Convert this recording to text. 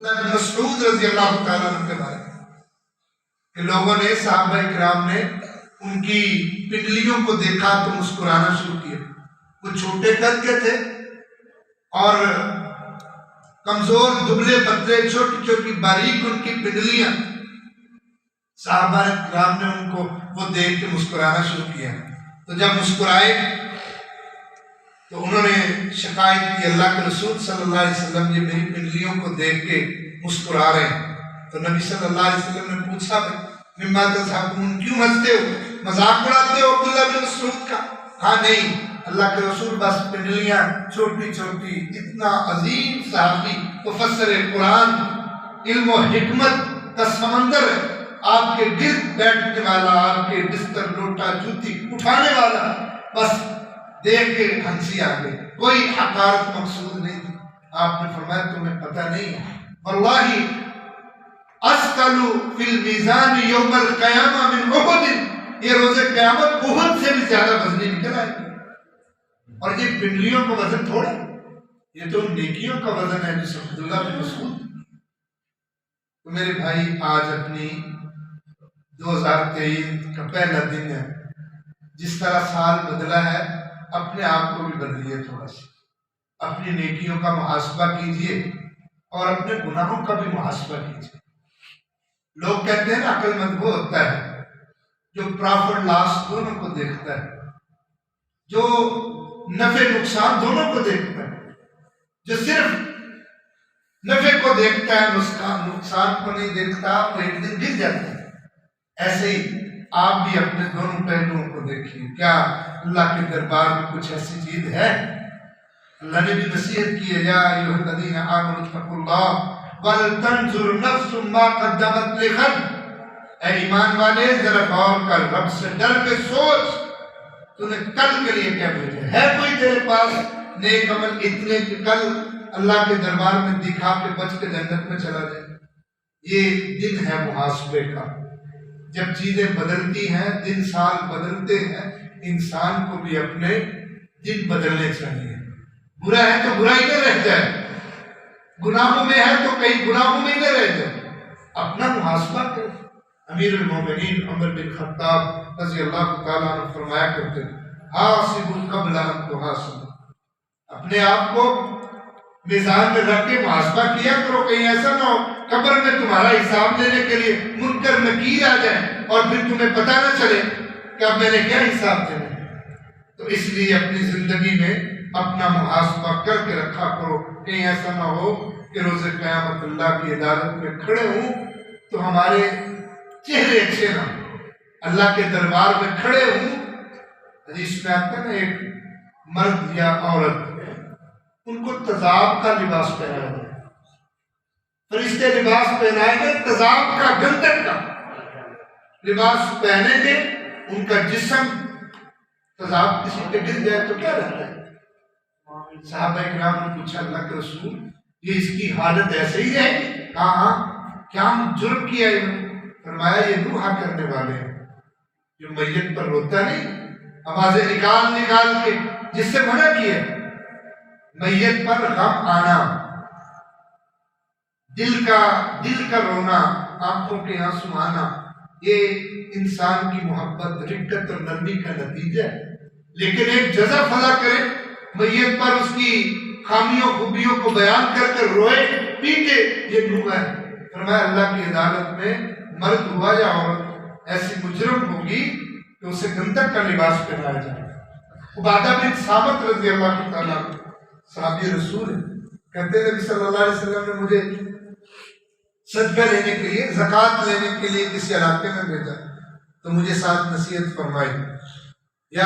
مسعود رضی اللہ تعالیٰ عنہ کے بارے میں کہ لوگوں نے صحابہ کرام نے ان کی پنڈلیوں کو دیکھا تو مسکرانا شروع کیا. وہ چھوٹے قد کے تھے اور کمزور دبلے پتلے چھوٹی چھوٹی باریک ان کی پنڈلیاں. صحابہ کرام نے ان کو وہ دیکھ کے مسکرانا شروع کیا. تو جب مسکرائے تو انہوں نے شکایت کی اللہ کے رسول صلی اللہ علیہ وسلم یہ میری پنڈلیوں کو دیکھ کے مسکرا رہے ہیں. تو نبی صلی اللہ علیہ وسلم نے پوچھا مما تضحکون کیوں ہنستے ہو, مذاق اڑاتے ہو عبداللہ بن مسعود کا؟ ہاں نہیں, اللہ کے رسول بس پنڈلیاں چھوٹی چھوٹی. اتنا عظیم صحابی مفسر قرآن, علم و حکمت کا سمندر ہے, آپ کے گرد بیٹھنے والا, آپ کے بستر لوٹا جوتی اٹھانے والا, بس دیکھ کے ہنسی آ گئی, کوئی حقارت مقصود نہیں تھی. آپ نے فرمایا تمہیں پتہ نہیں ہے واللہ اسقل فی المیزان یوم القیامہ من احد, یہ روز قیامت احد سے بھی زیادہ وزنی نکل آئے گی. اور یہ پنڈلیوں کا وزن تھوڑا, یہ تو نیکیوں کا وزن ہے جس عبداللہ بن مسعود. تو میرے بھائی آج اپنی 2023 کا پہلا دن ہے, جس طرح سال بدلا ہے اپنے آپ کو بھی بدلیے, تھوڑا سا اپنی نیکیوں کا محاسبہ کیجئے اور اپنے گناہوں کا بھی محاسبہ کیجئے. لوگ کہتے ہیں عقل مند وہ ہوتا ہے جو پرافٹ لاس دونوں کو دیکھتا ہے, جو نفع نقصان دونوں کو دیکھتا ہے. جو صرف نفع کو دیکھتا ہے نقصان کو نہیں دیکھتا وہ ایک دن گر جاتا ہے. ایسے ہی آپ بھی اپنے دونوں پہلوؤں کو دیکھیے. کیا اللہ کے دربار میں کچھ ایسی چیز ہے؟ اللہ نے بھی نصیحت کی ہے, یا ایھا الذین آمنوا اتقوا اللہ ولتنظر نفس ما قدمت لغد. اے ایمان والے ذرا غور کر, رب سے ڈر کے سوچ تو نے کل کے لیے کیا بھیجا ہے. کوئی تیرے پاس نیک عمل اتنے کہ کل اللہ کے دربار میں دکھا کے بچ کے جنت میں چلا جائے؟ یہ دن ہے محاسبے کا. جب چیزیں بدلتی ہیں, دن سال بدلتے ہیں, انسان کو بھی اپنے دن بدلنے چاہیے. برا ہے تو برا ہی نہ رہ جائے, گناہوں میں ہے تو کئی گناہوں میں ہی نہ رہ جائے, اپنا محاسبہ کرے. امیر المومنین عمر بن خطاب رضی اللہ تعالیٰ عنہ فرمایا کرتے حاسبوا قبل ان تحاسبوا. اپنے آپ کو میزان میں رکھ کے محاسبہ کیا کرو, کہیں ایسا نہ ہو قبر میں تمہارا حساب لینے کے لیے منکر نکیر آ جائیں اور پھر تمہیں پتہ نہ چلے کہ اب میں نے کیا حساب دینا. تو اس لیے اپنی زندگی میں اپنا محاسبہ کر کے رکھا کرو, کہیں ایسا نہ ہو کہ روز قیامت اللہ کی عدالت میں کھڑے ہوں تو ہمارے چہرے اچھے نہ ہوں, اللہ کے دربار میں کھڑے ہوں. حدیث میں آتا ہے نا, ایک مرد یا عورت ان کو تذاب کا لباس پہنایا گیا, فرشتے لباس پہنائیں گے تذاب کا, گندک کا لباس پہنیں گے, ان کا جسم تذاب کسی پہ گر جائے تو کیا رہتا ہے؟ صحابہ کرام نے پوچھا اللہ کے رسول یہ اس کی حالت ایسے ہی رہے گی؟ ہاں ہاں, کیا جرم کیا ہے؟ فرمایا یہ روحا کرنے والے ہیں جو میت پر روتا نہیں, آوازیں نکال نکال کے, جس سے منع کیا میت پر غم آنا, دل کا رونا, آنکھوں کے آنسو آنا, یہ انسان کی محبت رقت اور نرمی کا نتیجہ ہے. لیکن ایک جزا فضا کرے, میت پر اس کی خامیوں خوبیوں کو بیان کر کر روئے پیٹے, یہ روح ہے. فرمایا اللہ کی عدالت میں مرد ہوا یا عورت ایسی مجرم ہوگی کہ اسے گندک کا لباس پہنایا جائے. عبادہ بن صامت رضی اللہ تعالیٰ صحابی رسول ہے, کہتے ہیں نبی صلی اللہ علیہ وسلم نے مجھے صدقہ لینے کے لیے, زکوٰۃ لینے کے لیے کسی علاقے میں بھیجا تو مجھے ساتھ نصیحت فرمائی, یا